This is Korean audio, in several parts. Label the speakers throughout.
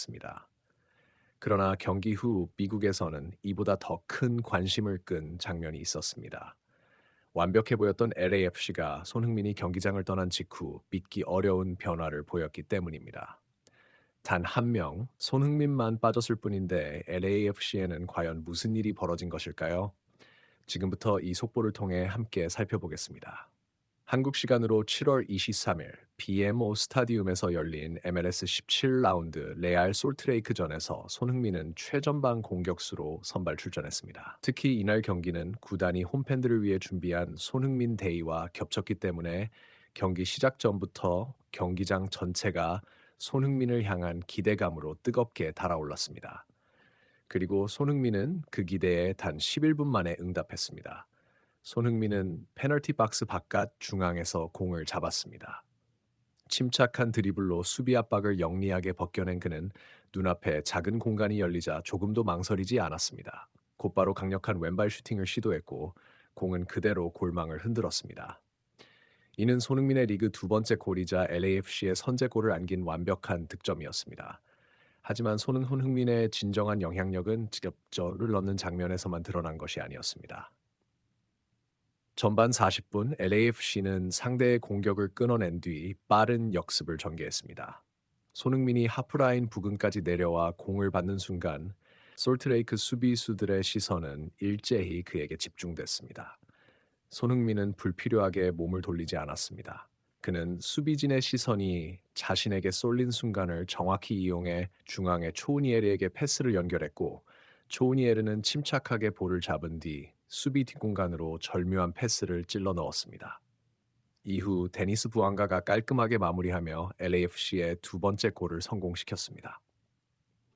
Speaker 1: 습니다. 그러나 경기 후 미국에서는 이보다 더 큰 관심을 끈 장면이 있었습니다. 완벽해 보였던 LAFC가 손흥민이 경기장을 떠난 직후 믿기 어려운 변화를 보였기 때문입니다. 단 한 명, 손흥민만 빠졌을 뿐인데 LAFC에는 과연 무슨 일이 벌어진 것일까요? 지금부터 이 속보를 통해 함께 살펴보겠습니다. 한국 시간으로 7월 23일 BMO 스타디움에서 열린 MLS 17라운드 레알 솔트레이크전에서 손흥민은 최전방 공격수로 선발 출전했습니다. 특히 이날 경기는 구단이 홈팬들을 위해 준비한 손흥민 데이와 겹쳤기 때문에 경기 시작 전부터 경기장 전체가 손흥민을 향한 기대감으로 뜨겁게 달아올랐습니다. 그리고 손흥민은 그 기대에 단 11분 만에 응답했습니다. 손흥민은 페널티 박스 바깥 중앙에서 공을 잡았습니다. 침착한 드리블로 수비 압박을 영리하게 벗겨낸 그는 눈앞에 작은 공간이 열리자 조금도 망설이지 않았습니다. 곧바로 강력한 왼발 슈팅을 시도했고 공은 그대로 골망을 흔들었습니다. 이는 손흥민의 리그 두 번째 골이자 LAFC의 선제골을 안긴 완벽한 득점이었습니다. 하지만 손흥민의 진정한 영향력은 직접 골을 넣는 장면에서만 드러난 것이 아니었습니다. 전반 40분 LAFC는 상대의 공격을 끊어낸 뒤 빠른 역습을 전개했습니다. 손흥민이 하프라인 부근까지 내려와 공을 받는 순간 솔트레이크 수비수들의 시선은 일제히 그에게 집중됐습니다. 손흥민은 불필요하게 몸을 돌리지 않았습니다. 그는 수비진의 시선이 자신에게 쏠린 순간을 정확히 이용해 중앙의 초우니에르에게 패스를 연결했고 초우니에르는 침착하게 볼을 잡은 뒤 수비 뒷공간으로 절묘한 패스를 찔러 넣었습니다. 이후 데니스 부앙가가 깔끔하게 마무리하며 LAFC의 두 번째 골을 성공시켰습니다.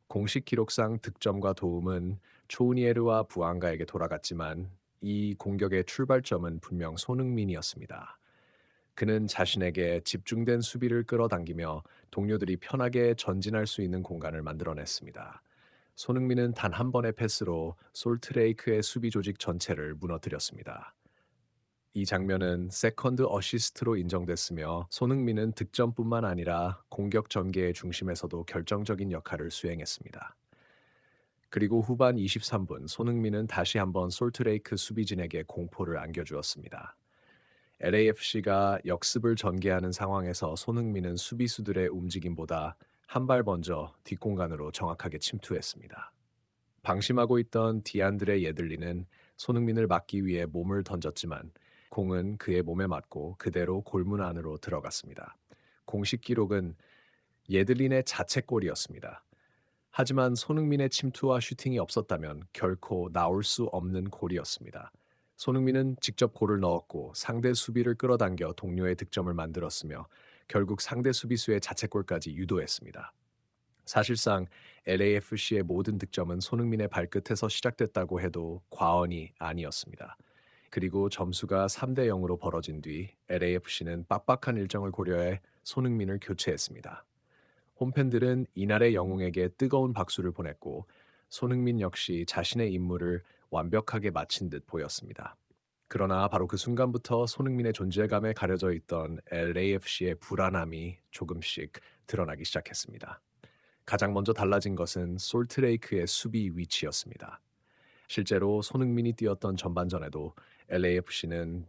Speaker 1: 공식 기록상 득점과 도움은 초우니에르와 부앙가에게 돌아갔지만 이 공격의 출발점은 분명 손흥민이었습니다. 그는 자신에게 집중된 수비를 끌어당기며 동료들이 편하게 전진할 수 있는 공간을 만들어냈습니다. 손흥민은 단 한 번의 패스로 솔트레이크의 수비 조직 전체를 무너뜨렸습니다. 이 장면은 세컨드 어시스트로 인정됐으며 손흥민은 득점뿐만 아니라 공격 전개의 중심에서도 결정적인 역할을 수행했습니다. 그리고 후반 23분 손흥민은 다시 한번 솔트레이크 수비진에게 공포를 안겨주었습니다. LAFC가 역습을 전개하는 상황에서 손흥민은 수비수들의 움직임보다 한 발 먼저 뒷공간으로 정확하게 침투했습니다. 방심하고 있던 디안드레 예들리는 손흥민을 막기 위해 몸을 던졌지만 공은 그의 몸에 맞고 그대로 골문 안으로 들어갔습니다. 공식 기록은 예들린의 자책골이었습니다. 하지만 손흥민의 침투와 슈팅이 없었다면 결코 나올 수 없는 골이었습니다. 손흥민은 직접 골을 넣었고 상대 수비를 끌어당겨 동료의 득점을 만들었으며 결국 상대 수비수의 자책골까지 유도했습니다. 사실상 LAFC의 모든 득점은 손흥민의 발끝에서 시작됐다고 해도 과언이 아니었습니다. 그리고 점수가 3대 0으로 벌어진 뒤 LAFC는 빡빡한 일정을 고려해 손흥민을 교체했습니다. 홈팬들은 이날의 영웅에게 뜨거운 박수를 보냈고 손흥민 역시 자신의 임무를 완벽하게 마친 듯 보였습니다. 그러나 바로 그 순간부터 손흥민의 존재감에 가려져 있던 LAFC의 불안함이 조금씩 드러나기 시작했습니다. 가장 먼저 달라진 것은 솔트레이크의 수비 위치였습니다. 실제로 손흥민이 뛰었던 전반전에도 LAFC는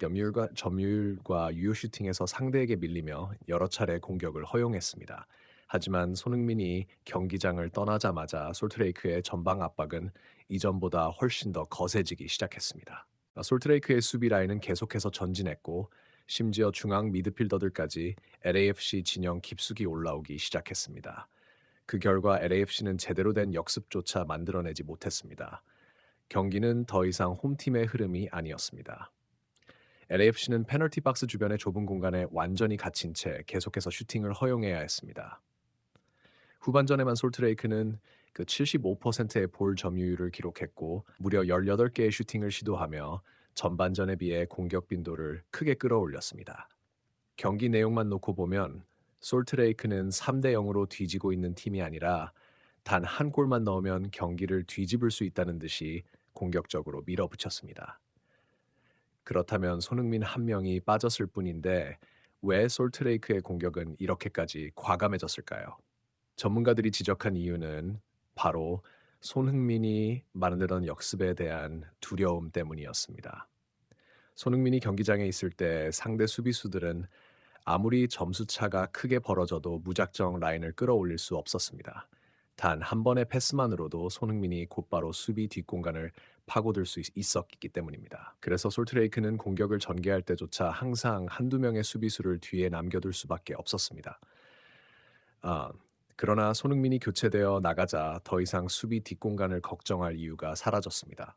Speaker 1: 점유율과 유효 슈팅에서 상대에게 밀리며 여러 차례 공격을 허용했습니다. 하지만 손흥민이 경기장을 떠나자마자 솔트레이크의 전방 압박은 이전보다 훨씬 더 거세지기 시작했습니다. 솔트레이크의 수비 라인은 계속해서 전진했고 심지어 중앙 미드필더들까지 LAFC 진영 깊숙이 올라오기 시작했습니다. 그 결과 LAFC는 제대로 된 역습조차 만들어내지 못했습니다. 경기는 더 이상 홈팀의 흐름이 아니었습니다. LAFC는 페널티 박스 주변의 좁은 공간에 완전히 갇힌 채 계속해서 슈팅을 허용해야 했습니다. 후반전에만 솔트레이크는 그 75%의 볼 점유율을 기록했고 무려 18개의 슈팅을 시도하며 전반전에 비해 공격 빈도를 크게 끌어올렸습니다. 경기 내용만 놓고 보면 솔트레이크는 3대 0으로 뒤지고 있는 팀이 아니라 단 한 골만 넣으면 경기를 뒤집을 수 있다는 듯이 공격적으로 밀어붙였습니다. 그렇다면 손흥민 한 명이 빠졌을 뿐인데 왜 솔트레이크의 공격은 이렇게까지 과감해졌을까요? 전문가들이 지적한 이유는 바로 손흥민이 만들던 역습에 대한 두려움 때문이었습니다. 손흥민이 경기장에 있을 때 상대 수비수들은 아무리 점수 차가 크게 벌어져도 무작정 라인을 끌어올릴 수 없었습니다. 단 한 번의 패스만으로도 손흥민이 곧바로 수비 뒷공간을 파고들 수 있었기 때문입니다. 그래서 솔트레이크는 공격을 전개할 때조차 항상 한두 명의 수비수를 뒤에 남겨둘 수밖에 없었습니다. 아, 그러나 손흥민이 교체되어 나가자 더 이상 수비 뒷공간을 걱정할 이유가 사라졌습니다.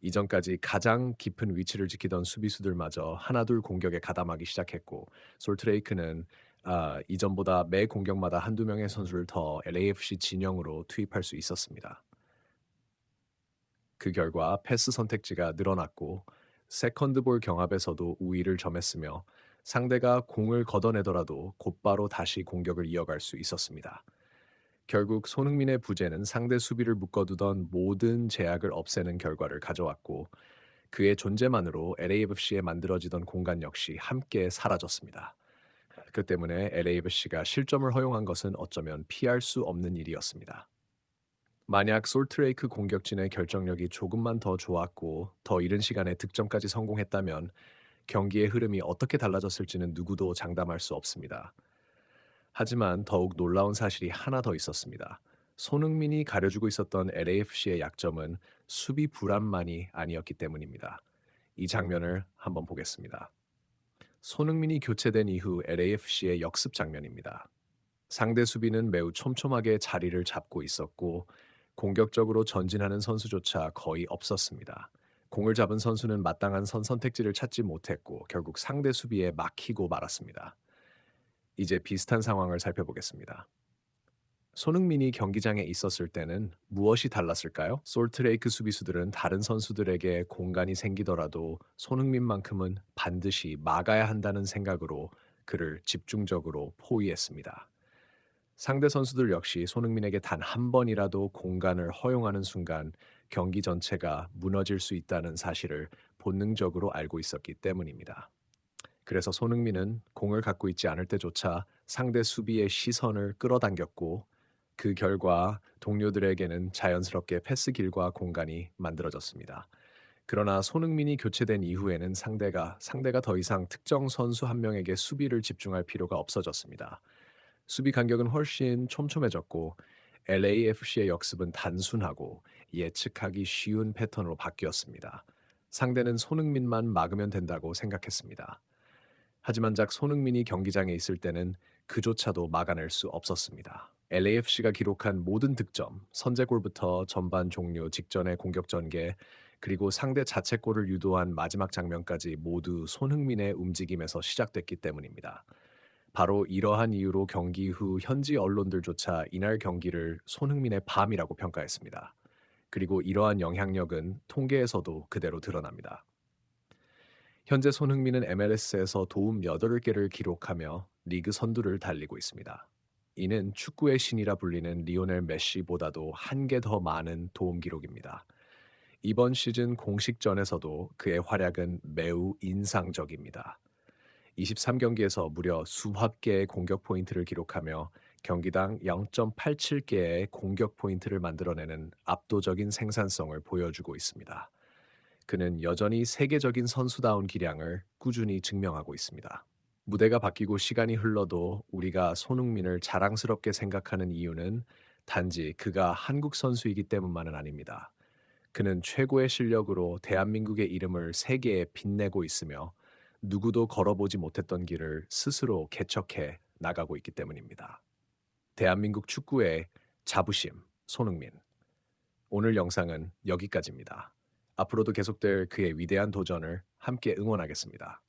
Speaker 1: 이전까지 가장 깊은 위치를 지키던 수비수들마저 하나둘 공격에 가담하기 시작했고 솔트레이크는 이전보다 매 공격마다 한두 명의 선수를 더 LAFC 진영으로 투입할 수 있었습니다. 그 결과 패스 선택지가 늘어났고 세컨드볼 경합에서도 우위를 점했으며 상대가 공을 걷어내더라도 곧바로 다시 공격을 이어갈 수 있었습니다. 결국 손흥민의 부재는 상대 수비를 묶어두던 모든 제약을 없애는 결과를 가져왔고 그의 존재만으로 LAFC에 만들어지던 공간 역시 함께 사라졌습니다. 그 때문에 LAFC가 실점을 허용한 것은 어쩌면 피할 수 없는 일이었습니다. 만약 솔트레이크 공격진의 결정력이 조금만 더 좋았고 더 이른 시간에 득점까지 성공했다면 경기의 흐름이 어떻게 달라졌을지는 누구도 장담할 수 없습니다. 하지만 더욱 놀라운 사실이 하나 더 있었습니다. 손흥민이 가려주고 있었던 LAFC의 약점은 수비 불안만이 아니었기 때문입니다. 이 장면을 한번 보겠습니다. 손흥민이 교체된 이후 LAFC의 역습 장면입니다. 상대 수비는 매우 촘촘하게 자리를 잡고 있었고 공격적으로 전진하는 선수조차 거의 없었습니다. 공을 잡은 선수는 마땅한 선택지를 찾지 못했고 결국 상대 수비에 막히고 말았습니다. 이제 비슷한 상황을 살펴보겠습니다. 손흥민이 경기장에 있었을 때는 무엇이 달랐을까요? 솔트레이크 수비수들은 다른 선수들에게 공간이 생기더라도 손흥민만큼은 반드시 막아야 한다는 생각으로 그를 집중적으로 포위했습니다. 상대 선수들 역시 손흥민에게 단 한 번이라도 공간을 허용하는 순간 경기 전체가 무너질 수 있다는 사실을 본능적으로 알고 있었기 때문입니다. 그래서 손흥민은 공을 갖고 있지 않을 때조차 상대 수비의 시선을 끌어당겼고 그 결과 동료들에게는 자연스럽게 패스길과 공간이 만들어졌습니다. 그러나 손흥민이 교체된 이후에는 상대가 더 이상 특정 선수 한 명에게 수비를 집중할 필요가 없어졌습니다. 수비 간격은 훨씬 촘촘해졌고 LAFC의 역습은 단순하고 예측하기 쉬운 패턴으로 바뀌었습니다. 상대는 손흥민만 막으면 된다고 생각했습니다. 하지만 손흥민이 경기장에 있을 때는 그조차도 막아낼 수 없었습니다. LAFC가 기록한 모든 득점, 선제골부터 전반 종료 직전의 공격 전개, 그리고 상대 자책골을 유도한 마지막 장면까지 모두 손흥민의 움직임에서 시작됐기 때문입니다. 바로 이러한 이유로 경기 후 현지 언론들조차 이날 경기를 손흥민의 밤이라고 평가했습니다. 그리고 이러한 영향력은 통계에서도 그대로 드러납니다. 현재 손흥민은 MLS에서 도움 8개를 기록하며 리그 선두를 달리고 있습니다. 이는 축구의 신이라 불리는 리오넬 메시보다도 한 개 더 많은 도움 기록입니다. 이번 시즌 공식전에서도 그의 활약은 매우 인상적입니다. 23경기에서 무려 수십 개의 공격 포인트를 기록하며 경기당 0.87개의 공격 포인트를 만들어내는 압도적인 생산성을 보여주고 있습니다. 그는 여전히 세계적인 선수다운 기량을 꾸준히 증명하고 있습니다. 무대가 바뀌고 시간이 흘러도 우리가 손흥민을 자랑스럽게 생각하는 이유는 단지 그가 한국 선수이기 때문만은 아닙니다. 그는 최고의 실력으로 대한민국의 이름을 세계에 빛내고 있으며 누구도 걸어보지 못했던 길을 스스로 개척해 나가고 있기 때문입니다. 대한민국 축구의 자부심, 손흥민. 오늘 영상은 여기까지입니다. 앞으로도 계속될 그의 위대한 도전을 함께 응원하겠습니다.